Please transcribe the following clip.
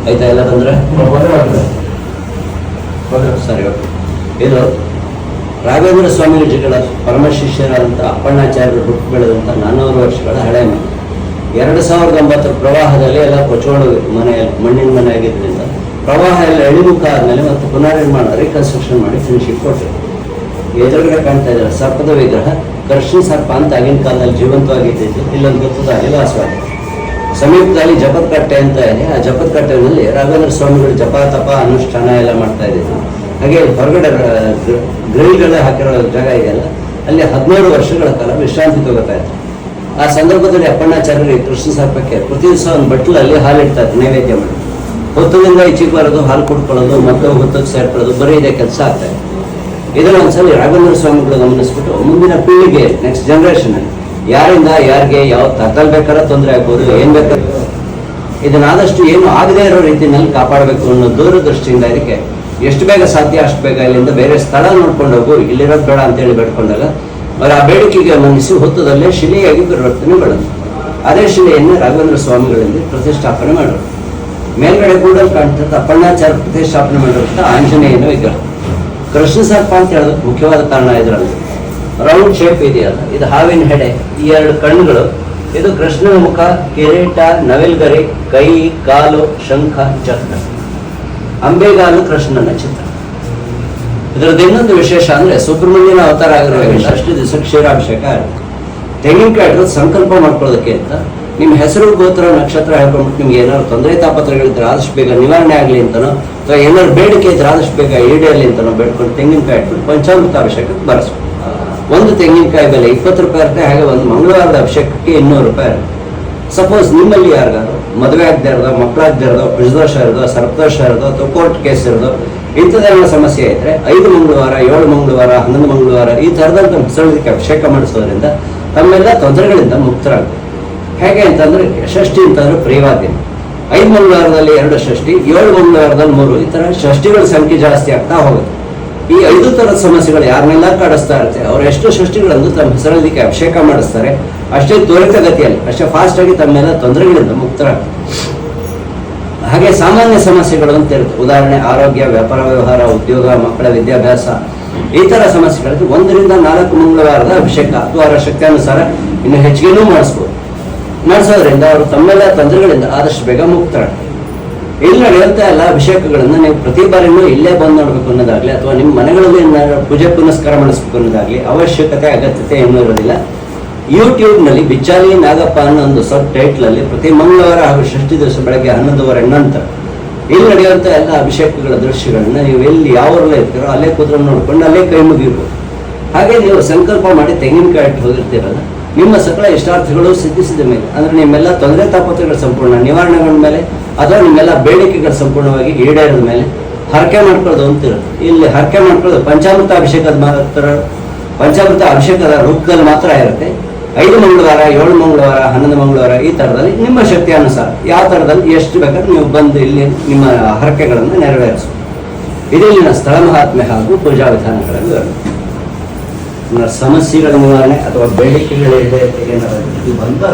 ಆಯ್ತಾ? ಎಲ್ಲ ಬಂದರೆ ಸರಿ. ಓಕೆ. ಇದು ರಾಘವೇಂದ್ರ ಸ್ವಾಮೀಜಿಗಳ ಪರಮಶಿಷ್ಯರಾದಂಥ ಅಪ್ಪಣ್ಣಾಚಾರ್ಯರು ಹುಟ್ಟು ಬೆಳೆದಂಥ 400 ವರ್ಷಗಳ ಹಳೆ ಮನೆ. 2009 ಪ್ರವಾಹದಲ್ಲಿ ಎಲ್ಲ ಕೊಚ್ಚೋಡು ಮನೆಯಲ್ಲಿ ಮಣ್ಣಿನ ಮನೆ ಆಗಿದ್ದರಿಂದ ಪ್ರವಾಹ ಎಲ್ಲ ಇಳಿಮುಖ ಆದಮೇಲೆ ಮತ್ತು ಪುನರ್ನಿರ್ಮಾಣ ರೀಕನ್ಸ್ಟ್ರಕ್ಷನ್ ಮಾಡಿ ಫಿನಿಶಿಂಗ್ ಕೊಟ್ಟರು. ಎದುರುಗಡೆ ಕಾಣ್ತಾ ಇದ್ದಾರೆ ಸರ್ಪದ ವಿಗ್ರಹ. ಕೃಷ್ಣ ಸರ್ಪ ಅಂತ ಆಗಿನ ಕಾಲದಲ್ಲಿ ಜೀವಂತವಾಗಿದ್ದು ಇಲ್ಲೊಂದು ಗೊತ್ತದಲ್ಲಿ ವಾಸವಾಗಿದೆ. ಸಮೀಪದಲ್ಲಿ ಜಪದ ಕಟ್ಟೆ ಅಂತ ಇದೆ. ಆ ಜಪದ ಕಟ್ಟೆಯಲ್ಲಿ ರಾಘವೇಂದ್ರ ಸ್ವಾಮಿಗಳು ಜಪ ತಪ ಅನುಷ್ಠಾನ ಎಲ್ಲ ಮಾಡ್ತಾ ಇದ್ದಿದ್ದು. ಹಾಗೆ ಹೊರಗಡೆ ಗ್ರಿಲ್ಗಳೇ ಹಾಕಿರೋ ಜಾಗ ಇದೆಯಲ್ಲ, ಅಲ್ಲಿ 17 ವರ್ಷಗಳ ಕಾಲ ವಿಶ್ರಾಂತಿ ತಗೋತಾ ಇತ್ತು. ಆ ಸಂದರ್ಭದಲ್ಲಿ ಅಪ್ಪಣ್ಣಾಚಾರ್ಯರು ಕೃಷ್ಣ ಸರ್ಪಕ್ಕೆ ಪ್ರತಿ ದಿವಸ ಒಂದು ಬಟ್ಲಲ್ಲಿ ಹಾಲಿಡ್ತಾ ಇತ್ತು ನೈವೇದ್ಯ ಮಾಡಿ. ಹೊತ್ತದಿಂದ ಈಚೆಗೆ ಬರೋದು, ಹಾಲು ಕುಡ್ಕೊಳ್ಳೋದು, ಮತ್ತೆ ಹೊತ್ತಕ್ಕೆ ಸೇರ್ಕೊಳ್ಳೋದು, ಬರೀ ಇದೇ ಕೆಲಸ ಆಗ್ತಾ ಇದೆ. ಇದನ್ನು ಒಂದ್ಸಲಿ ರಾಘವೇಂದ್ರ ಸ್ವಾಮಿಗಳು ಗಮನಿಸ್ಬಿಟ್ಟು ಮುಂದಿನ ಪೀಳಿಗೆ, ನೆಕ್ಸ್ಟ್ ಜನರೇಷನ್ ಯಾರಿಂದ ಯಾರಿಗೆ ಯಾವ ತಕ್ಕಲ್ ಬೇಕಾದ್ರೆ ತೊಂದರೆ ಆಗ್ಬೋದು, ಏನ್ ಬೇಕಾದ್ರೆ ಇದನ್ನಾದಷ್ಟು ಏನು ಆಗದೇ ಇರೋ ರೀತಿಯಲ್ಲಿ ಕಾಪಾಡಬೇಕು ಅನ್ನೋ ದೂರದೃಷ್ಟಿಯಿಂದ ಇದಕ್ಕೆ ಎಷ್ಟು ಬೇಗ ಸಾಧ್ಯ ಅಷ್ಟು ಬೇಗ ಇಲ್ಲಿಂದ ಬೇರೆ ಸ್ಥಳ ನೋಡ್ಕೊಂಡು ಹೋಗು, ಇಲ್ಲಿರೋದು ಬೇಡ ಅಂತೇಳಿ ಬೇಡ್ಕೊಂಡಾಗ ಅವರ ಆ ಬೇಡಿಕೆಗೆ ಮನ್ನಿಸಿ ಹೊತ್ತದಲ್ಲೇ ಶಿಲೆಯಾಗಿ ಪರಿವರ್ತನೆ ಮಾಡೋದು. ಅದೇ ಶಿಲೆಯನ್ನು ರಾಘವೇಂದ್ರ ಸ್ವಾಮಿಗಳಲ್ಲಿ ಪ್ರತಿಷ್ಠಾಪನೆ ಮಾಡೋದು. ಮೇಲ್ಗಡೆ ಕೂಡಲ್ಲಿ ಕಾಣ್ತದೆ ಅಪ್ಪಣ್ಣಾಚಾರ್ಯ ಪ್ರತಿಷ್ಠಾಪನೆ ಮಾಡಿರುವಂಥ ಆಂಜನೇಯನ ವಿಗ್ರಹ. ಕೃಷ್ಣ ಸರ್ಪ ಅಂತ ಹೇಳೋದಕ್ಕೆ ಮುಖ್ಯವಾದ ಕಾರಣ ಇದರಲ್ಲಿ ರೌಂಡ್ ಶೇಪ್ ಇದೆಯಲ್ಲ, ಇದು ಹಾವಿನ ಹೆಡೆ, ಈ 2 ಕಣ್ಣುಗಳು, ಇದು ಕೃಷ್ಣನ ಮುಖ, ಕಿರೀಟ, ನವಿಲ್ಗರಿ, ಕೈ, ಕಾಲು, ಶಂಖ, ಚಕ್ರ, ಅಂಬೆಗಾಲು ಕೃಷ್ಣನ ಚಿತ್ರ. ಇದರದ್ದು ಇನ್ನೊಂದು ವಿಶೇಷ ಅಂದ್ರೆ ಸುಬ್ರಹ್ಮಣ್ಯನ ಅವತಾರ ಆಗಿರೋದ್ರಿಂದ ಅಷ್ಟು ದಿವಸ ಕ್ಷೀರಾಭಿಷೇಕ ಆಗುತ್ತೆ. ತೆಂಗಿನಕಾಯಿ ಸಂಕಲ್ಪ ಮಾಡ್ಕೊಳ್ಳೋದಕ್ಕೆ ಅಂತ ನಿಮ್ಮ ಹೆಸರು, ಗೋತ್ರ, ನಕ್ಷತ್ರ ಹೇಳ್ಕೊಂಡ್ಬಿಟ್ಟು ನಿಮ್ಗೆ ಏನಾದ್ರು ತೊಂದರೆ ತಾಪತ್ರಗಳಿದ್ರೆ ಆದಷ್ಟು ಬೇಗ ನಿವಾರಣೆ ಆಗಲಿ ಅಂತನೋ ಅಥವಾ ಏನಾದ್ರು ಬೇಡಿಕೆ ಇದ್ರೆ ಆದಷ್ಟು ಬೇಗ ಈಡೇರಲಿ ಅಂತನೋ ಬೇಡ್ಕೊಂಡು ತೆಂಗಿನಕಾಯಿ ಇಟ್ಬಿಟ್ಟು ಪಂಚಾಮೃತ ಅಭಿಷೇಕಕ್ಕೆ ಬರೆಸ್ಬೇಕು. ಒಂದು ತೆಂಗಿನಕಾಯಿ ಬೆಲೆ 20 ರೂಪಾಯಿ ಇರುತ್ತೆ. ಹಾಗೆ ಒಂದು ಮಂಗಳವಾರದ ಅಭಿಷೇಕಕ್ಕೆ 200 ರೂಪಾಯಿ ಇರುತ್ತೆ. ಸಪೋಸ್ ನಿಮ್ಮಲ್ಲಿ ಯಾರಿಗಾದ್ರು ಮದುವೆ ಆಗದೆ ಇರೋದೋ, ಮಕ್ಕಳಾಗದೆ ಇರೋದೋ, ಕುಜದೋಷ ಇರೋದೋ, ಸರ್ಪದೋಷ ಇರೋದೋ ಅಥವಾ ಕೋರ್ಟ್ ಕೇಸ್ ಇರೋದೋ ಇಂಥದ್ದೆಲ್ಲ ಸಮಸ್ಯೆ ಇದ್ರೆ 5 ಮಂಗಳವಾರ, 7 ಮಂಗಳವಾರ, 11 ಮಂಗಳವಾರ ಈ ಥರದಂಥ ಹೊಸಳಿಕೆ ಅಭಿಷೇಕ ಮಾಡಿಸೋದ್ರಿಂದ ತಮ್ಮೆಲ್ಲ ತೊಂದರೆಗಳಿಂದ ಮುಕ್ತರಾಗ್ತದೆ. ಹೇಗೆ ಅಂತಂದ್ರೆ ಷಷ್ಠಿ ಅಂತಂದ್ರೆ ಪ್ರಿಯವಾದ 5 ಮಂಗಳವಾರದಲ್ಲಿ 2 ಷಷ್ಠಿ, 7 ಮಂಗಳವಾರದಲ್ಲಿ 3, ಈ ತರ ಷಷ್ಠಿಗಳ ಸಂಖ್ಯೆ ಜಾಸ್ತಿ ಆಗ್ತಾ ಹೋಗುತ್ತೆ. ಈ 5 ಥರದ ಸಮಸ್ಯೆಗಳು ಯಾರನ್ನೆಲ್ಲ ಕಾಡಿಸ್ತಾ ಇರುತ್ತೆ ಅವ್ರು ಎಷ್ಟು ಷಷ್ಠಿಗಳನ್ನು ತಮ್ಮ ಹೆಸರಲ್ಲಿಗೆ ಅಭಿಷೇಕ ಮಾಡಿಸ್ತಾರೆ ಅಷ್ಟೇ ತ್ವರಿತಗತಿಯಲ್ಲಿ, ಅಷ್ಟೇ ಫಾಸ್ಟ್ ಆಗಿ ತಮ್ಮೆಲ್ಲ ತೊಂದರೆಗಳಿಂದ ಮುಕ್ತರಾಗ್ತದೆ. ಹಾಗೆ ಸಾಮಾನ್ಯ ಸಮಸ್ಯೆಗಳು ಅಂತ ಇರುತ್ತೆ. ಉದಾಹರಣೆ ಆರೋಗ್ಯ, ವ್ಯಾಪಾರ ವ್ಯವಹಾರ, ಉದ್ಯೋಗ, ಮಕ್ಕಳ ವಿದ್ಯಾಭ್ಯಾಸ, ಈ ತರ ಸಮಸ್ಯೆಗಳಿಗೆ 1 ರಿಂದ 4 ಮಂಗಳವಾರದ ಅಭಿಷೇಕ ಅಥವಾ ಅವರ ಶಕ್ತಿಯಾನುಸಾರ ಇನ್ನು ಹೆಚ್ಚಿಗೆನೂ ಮಾಡಿಸೋದ್ರಿಂದ ಅವರು ತಮ್ಮೆಲ್ಲ ತೊಂದರೆಗಳಿಂದ ಆದಷ್ಟು ಬೇಗ ಮುಕ್ತರಾಗ್ತಾರೆ. ಇಲ್ಲಿ ನಡೆಯುವಂತ ಎಲ್ಲ ಅಭಿಷೇಕಗಳನ್ನು ನೀವು ಪ್ರತಿ ಬಾರಿನೂ ಇಲ್ಲೇ ಬಂದು ನೋಡ್ಬೇಕು ಅನ್ನೋದಾಗ್ಲಿ ಅಥವಾ ನಿಮ್ಮ ಮನೆಗಳಲ್ಲಿ ಪೂಜೆ ಪುನಸ್ಕಾರ ಮಾಡಿಸ್ಬೇಕು ಅನ್ನೋದಾಗ್ಲಿ ಅವಶ್ಯಕತೆ ಅಗತ್ಯತೆ ಏನೂ ಇರೋದಿಲ್ಲ. ಯೂಟ್ಯೂಬ್ನಲ್ಲಿ ಬಿಚ್ಚಾಲಿ ನಾಗಪ್ಪ ಅನ್ನೋ ಒಂದು ಸಬ್ ಟೈಟ್ಲ್ ಅಲ್ಲಿ ಪ್ರತಿ ಮಂಗಳವಾರ ಹಾಗೂ ಷಷ್ಠಿ ದಿವಸ ಬೆಳಗ್ಗೆ 11:15 ನಂತರ ಇಲ್ಲಿ ನಡೆಯುವಂಥ ಎಲ್ಲ ಅಭಿಷೇಕಗಳ ದೃಶ್ಯಗಳನ್ನ ನೀವು ಎಲ್ಲಿ ಯಾವ ಊರಲ್ಲೇ ಇರ್ತೀರೋ ಅಲ್ಲೇ ಕೂತ್ರು ನೋಡ್ಕೊಂಡು ಅಲ್ಲೇ ಕೈ ಮುಗಿರ್ಬೋದು. ಹಾಗೆ ನೀವು ಸಂಕಲ್ಪ ಮಾಡಿ ತೆಂಗಿನಕಾಯಿ ಇಟ್ಟು ಹೋಗಿರ್ತೀರಲ್ಲ, ನಿಮ್ಮ ಸಕಲ ಇಷ್ಟಾರ್ಥಗಳು ಸಿದ್ಧಿಸಿದ ಮೇಲೆ ಅಂದ್ರೆ ನಿಮ್ಮೆಲ್ಲ ತೊಂದರೆ ತಾಪತ್ರಗಳ ಸಂಪೂರ್ಣ ನಿವಾರಣೆಗಳ ಮೇಲೆ ಅಥವಾ ನಿಮ್ಮೆಲ್ಲ ಬೇಡಿಕೆಗಳು ಸಂಪೂರ್ಣವಾಗಿ ಈಡೇರಿದ ಮೇಲೆ ಹರಕೆ ಮಾಡ್ಕೊಳ್ಳೋದು ಅಂತಿರುತ್ತೆ. ಇಲ್ಲಿ ಹರಕೆ ಮಾಡ್ಕೊಳ್ಳೋದು ಪಂಚಾಮೃತ ಅಭಿಷೇಕದ ರೂಪದಲ್ಲಿ ಮಾತ್ರ ಇರುತ್ತೆ. 5 ಮಂಗಳವಾರ, 7 ಮಂಗಳವಾರ, 11 ಮಂಗಳವಾರ ಈ ಥರದಲ್ಲಿ ನಿಮ್ಮ ಶಕ್ತಿ ಅನುಸಾರ ಯಾವ ಥರದಲ್ಲಿ ಎಷ್ಟು ಬೇಕಾದ್ರೆ ನೀವು ಬಂದು ಇಲ್ಲಿ ನಿಮ್ಮ ಹರಕೆಗಳನ್ನು ನೆರವೇರಿಸಬಹುದು. ಇದಿಲ್ಲಿನ ಸ್ಥಳ ಮಹಾತ್ಮೆ ಹಾಗೂ ಪೂಜಾ ವಿಧಾನಗಳಲ್ಲಿ ಸಮಸ್ಯೆಗಳ ನಿವಾರಣೆ ಅಥವಾ ಬೇಡಿಕೆಗಳಿದೆ ಬಂದು